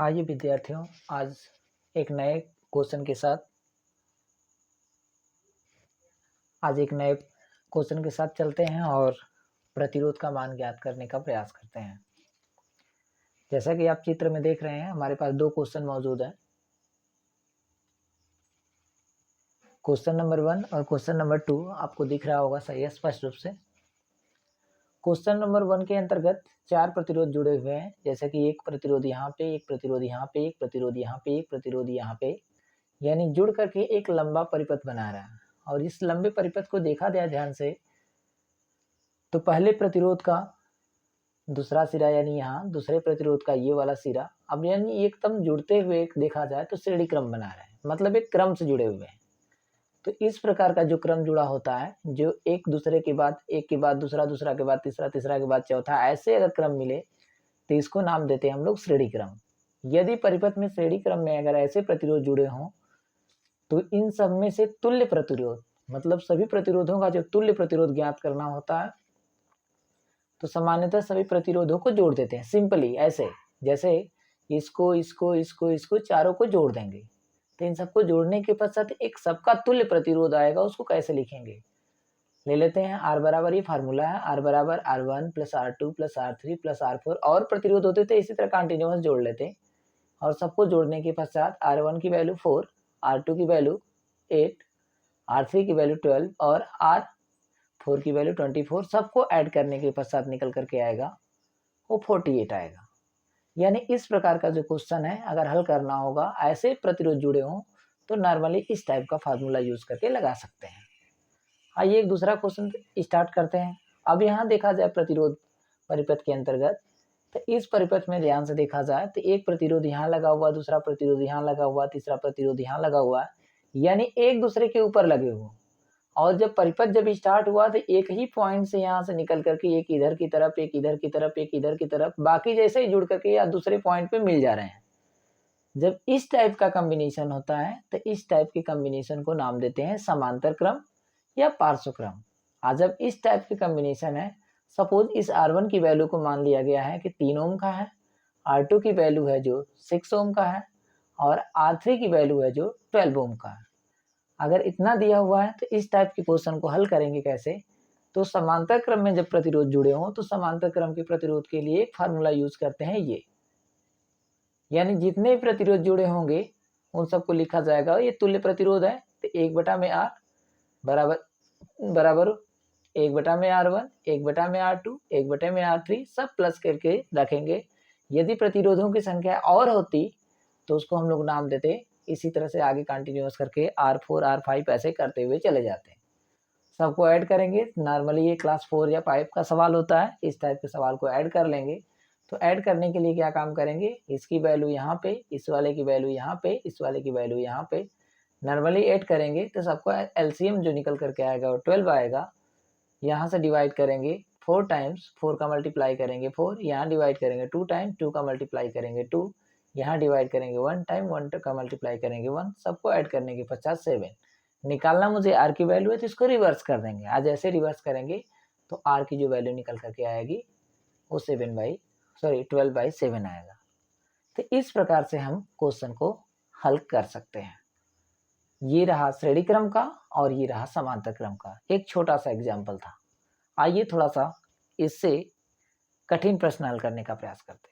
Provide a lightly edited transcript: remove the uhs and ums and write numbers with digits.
आइए विद्यार्थियों, आज एक नए क्वेश्चन के साथ चलते हैं और प्रतिरोध का मान ज्ञात करने का प्रयास करते हैं। जैसा कि आप चित्र में देख रहे हैं, हमारे पास दो क्वेश्चन मौजूद हैं, क्वेश्चन नंबर 1 और क्वेश्चन नंबर 2 आपको दिख रहा होगा सही है स्पष्ट रूप से। क्वेश्चन नंबर 1 के अंतर्गत 4 प्रतिरोध जुड़े हुए हैं, जैसे कि एक प्रतिरोध यहाँ पे, एक प्रतिरोध यहाँ पे, एक प्रतिरोध यहाँ पे, एक प्रतिरोध यहाँ पे, यानी जुड़ करके एक लंबा परिपथ बना रहा है। और इस लंबे परिपथ को देखा जाए ध्यान से, तो पहले प्रतिरोध का दूसरा सिरा यानी यहाँ, दूसरे प्रतिरोध का ये वाला सिरा, अब यानी एकदम जुड़ते हुए देखा जाए तो श्रेणी क्रम बना रहे हैं, मतलब एक क्रम से जुड़े हुए हैं। तो इस प्रकार का जो क्रम जुड़ा होता है, जो एक दूसरे के बाद, एक के बाद दूसरा, दूसरा के बाद तीसरा, तीसरा के बाद चौथा, ऐसे अगर क्रम मिले तो इसको नाम देते हैं हम लोग श्रेणी क्रम। यदि परिपथ में श्रेणी क्रम में अगर ऐसे प्रतिरोध जुड़े हों तो इन सब में से तुल्य प्रतिरोध, मतलब सभी प्रतिरोधों का जो तुल्य प्रतिरोध ज्ञात करना होता है, तो सामान्यतः सभी प्रतिरोधों को जोड़ देते हैं सिंपली ऐसे, जैसे इसको इसको इसको इसको चारों को जोड़ देंगे। तो इन सबको जोड़ने के पश्चात एक सबका तुल्य प्रतिरोध आएगा, उसको कैसे लिखेंगे, ले लेते हैं। आर बराबर, ये फार्मूला है, आर बराबर R1 plus R2 plus R3 plus R4, और प्रतिरोध होते थे इसी तरह कंटिन्यूअस जोड़ लेते, और सबको जोड़ने के पश्चात R1 की वैल्यू 4, R2 की वैल्यू 8, R3 की वैल्यू 12 और R4 की वैल्यू 24, सबको ऐड करने के पश्चात निकल करके आएगा वो 48 आएगा। यानी इस प्रकार का जो क्वेश्चन है अगर हल करना होगा, ऐसे प्रतिरोध जुड़े हों तो नॉर्मली इस टाइप का फार्मूला यूज करके लगा सकते हैं। आइए एक दूसरा क्वेश्चन स्टार्ट करते हैं। अब यहाँ देखा जाए प्रतिरोध परिपथ के अंतर्गत, तो इस परिपथ में ध्यान से देखा जाए तो एक प्रतिरोध यहाँ लगा हुआ, दूसरा प्रतिरोध यहाँ लगा हुआ, तीसरा प्रतिरोध यहाँ लगा हुआ, यानी एक दूसरे के ऊपर लगे हुए। और जब परिपथ जब स्टार्ट हुआ तो एक ही पॉइंट से यहाँ से निकल करके एक इधर की तरफ, एक इधर की तरफ, एक इधर की तरफ, बाकी जैसे ही जुड़ करके या दूसरे पॉइंट पे मिल जा रहे हैं। जब इस टाइप का कॉम्बिनेशन होता है तो इस टाइप के कॉम्बिनेशन को नाम देते हैं समांतर क्रम या पार्श्व क्रम। आज जब इस टाइप की कॉम्बिनेशन है, सपोज इस R1 की वैल्यू को मान लिया गया है कि 3 ओम का है, R2 की वैल्यू है जो 6 ओम का है, और R3 की वैल्यू है जो 12 ओम का है। अगर इतना दिया हुआ है तो इस टाइप के क्वेश्चन को हल करेंगे कैसे, तो समांतर क्रम में जब प्रतिरोध जुड़े हों तो समांतर क्रम के प्रतिरोध के लिए एक फार्मूला यूज करते हैं ये, यानी जितने प्रतिरोध जुड़े होंगे उन सबको लिखा जाएगा, ये तुल्य प्रतिरोध है तो 1/R बराबर बराबर 1/R1, 1/R2, 1/R3, सब प्लस करके रखेंगे। यदि प्रतिरोधों की संख्या और होती तो उसको हम लोग नाम देते, इसी तरह से आगे कंटिन्यूअस करके R4, R5 ऐसे करते हुए चले जाते हैं। सबको ऐड करेंगे, नॉर्मली ये क्लास 4 या 5 का सवाल होता है, इस टाइप के सवाल को ऐड कर लेंगे। तो ऐड करने के लिए क्या काम करेंगे, इसकी वैल्यू यहाँ पे, इस वाले की वैल्यू यहाँ पे, इस वाले की वैल्यू यहाँ पे, नॉर्मली ऐड करेंगे तो सबको एलसीएम जो निकल करके आएगा वो 12 आएगा। यहाँ से डिवाइड करेंगे 4 टाइम्स, 4 का मल्टीप्लाई करेंगे 4, यहाँ डिवाइड करेंगे 2 टाइम, 2 का मल्टीप्लाई करेंगे 2, यहाँ डिवाइड करेंगे 1 टाइम, 1 का मल्टीप्लाई करेंगे 1, सबको ऐड करने के पश्चात 7। निकालना मुझे आर की वैल्यू है तो इसको रिवर्स कर देंगे। आज ऐसे रिवर्स करेंगे तो आर की जो वैल्यू निकल करके आएगी वो 12/7 आएगा। तो इस प्रकार से हम क्वेश्चन को हल कर सकते हैं। ये रहा श्रेणी क्रम का और ये रहा समांतर क्रम का एक छोटा सा एग्जाम्पल था। आइए थोड़ा सा इससे कठिन प्रश्न हल करने का प्रयास करते हैं।